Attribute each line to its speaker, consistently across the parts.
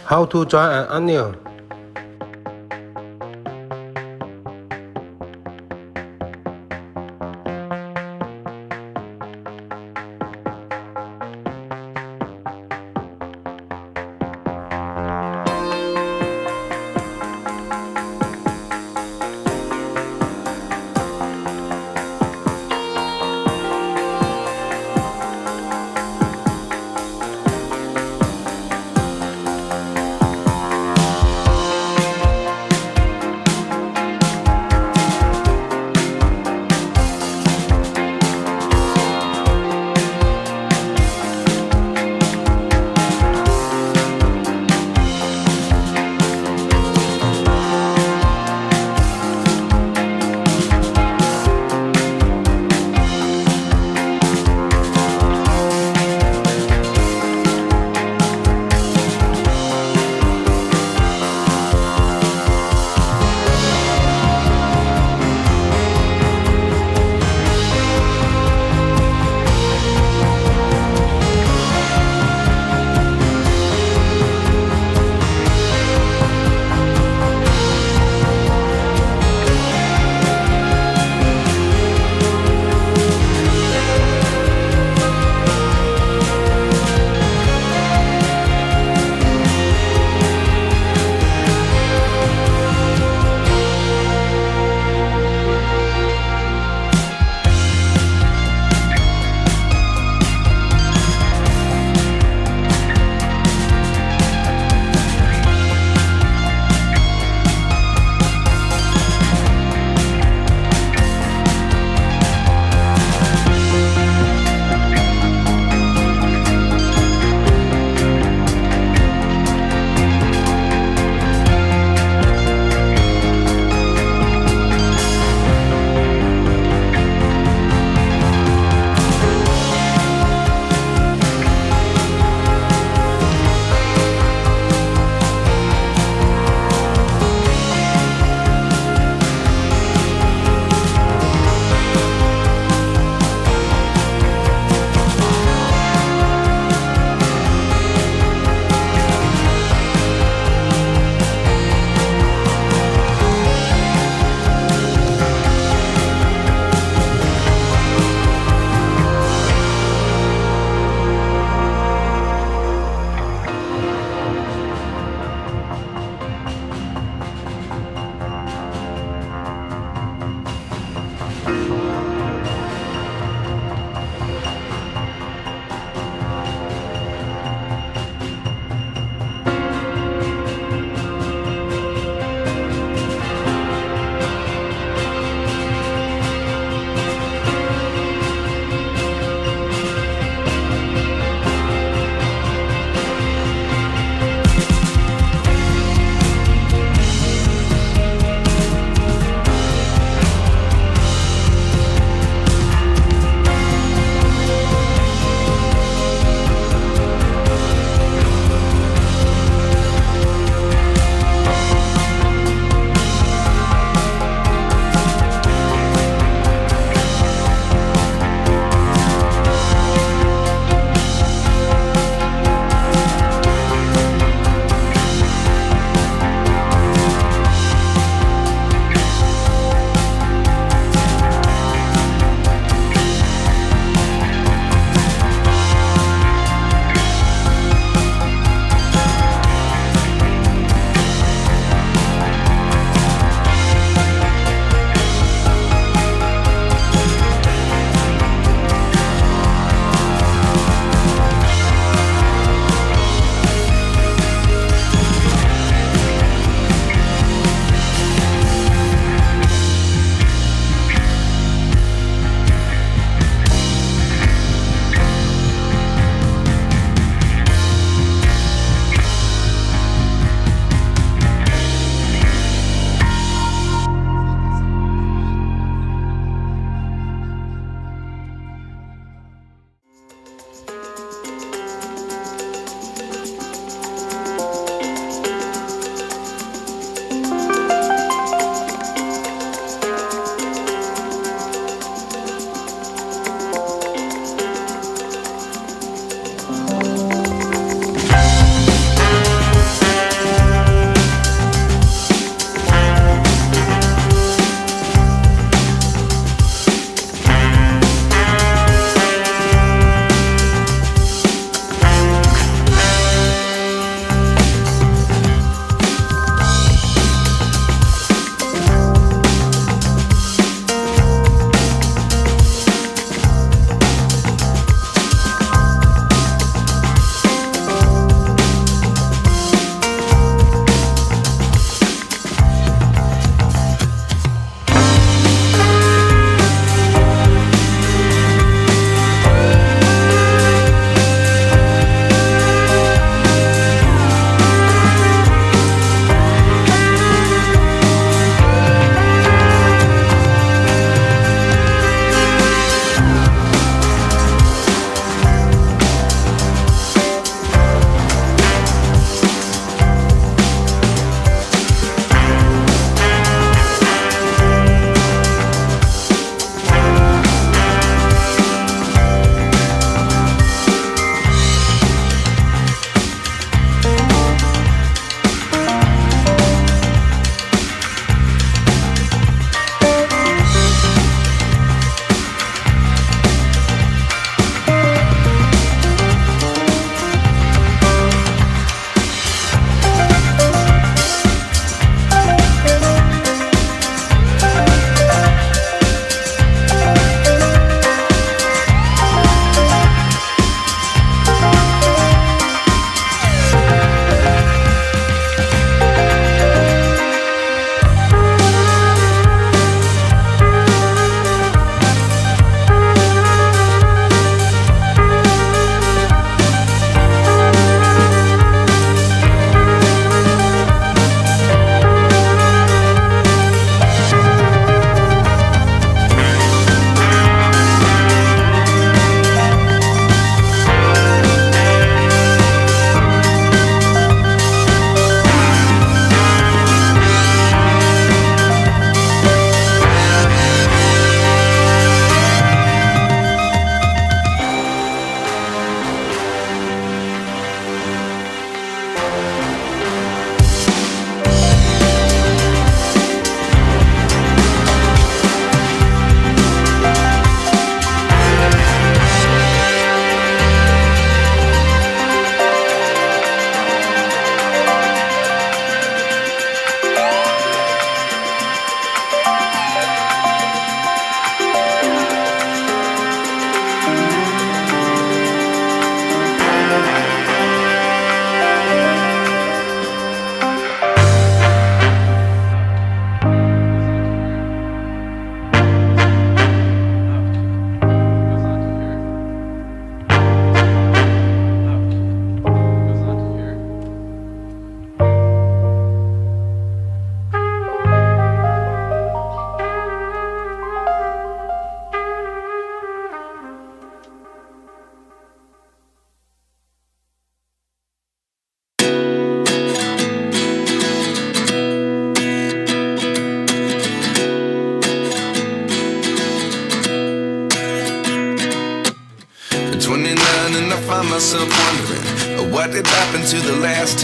Speaker 1: How to draw an onion.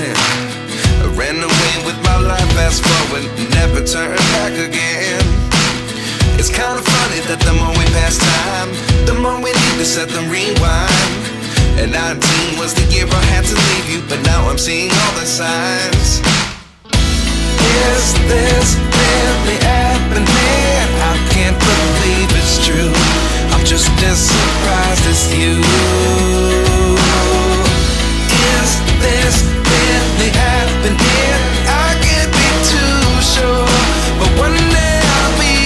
Speaker 1: 10. I ran away with my life, fast forward, never turn back again. It's kinda funny that the more we pass time, the more we need to set the rewind. And 19 was the year I had to leave you, but now I'm seeing all the signs. Is this really happening? I can't believe it's true. I'm just as surprised as you. Is this really happening? I can't be too sure, but one day I'll be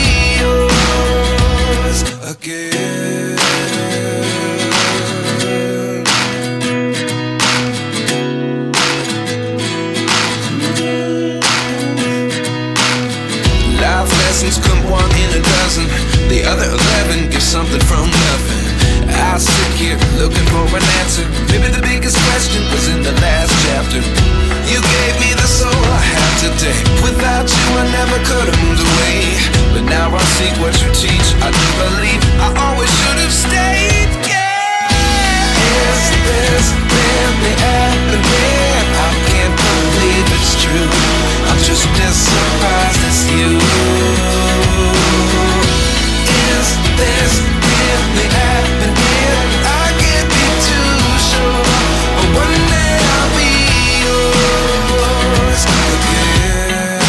Speaker 1: yours again. Life lessons come one in a dozen. The other 11 give something from nothing. I sit here looking for an answer. Maybe the biggest question was in the last chapter. You gave me the soul I have today. Without you I never could have moved away. But now I see what you teach. I do believe I always should have stayed. Yeah. Is this really happening? I can't believe it's true. I'm just as surprised as you. Is this really happening? I can't be too sure, but one day I'll be yours again.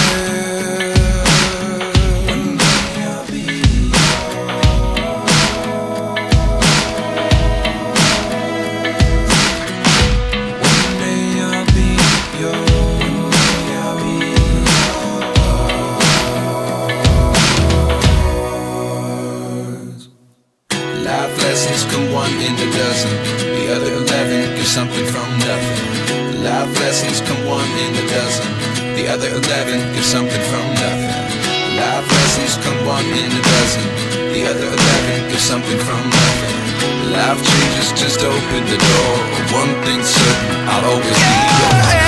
Speaker 1: One day I'll be yours. One day I'll be yours. I'll be yours. Life lessons come one in a dozen. The other 11 give something from nothing. Life lessons come one in a dozen. The other 11 give something from nothing. Life lessons come one in a dozen. The other 11 give something from nothing. Life changes just open the door. One thing's certain, I'll always be yours.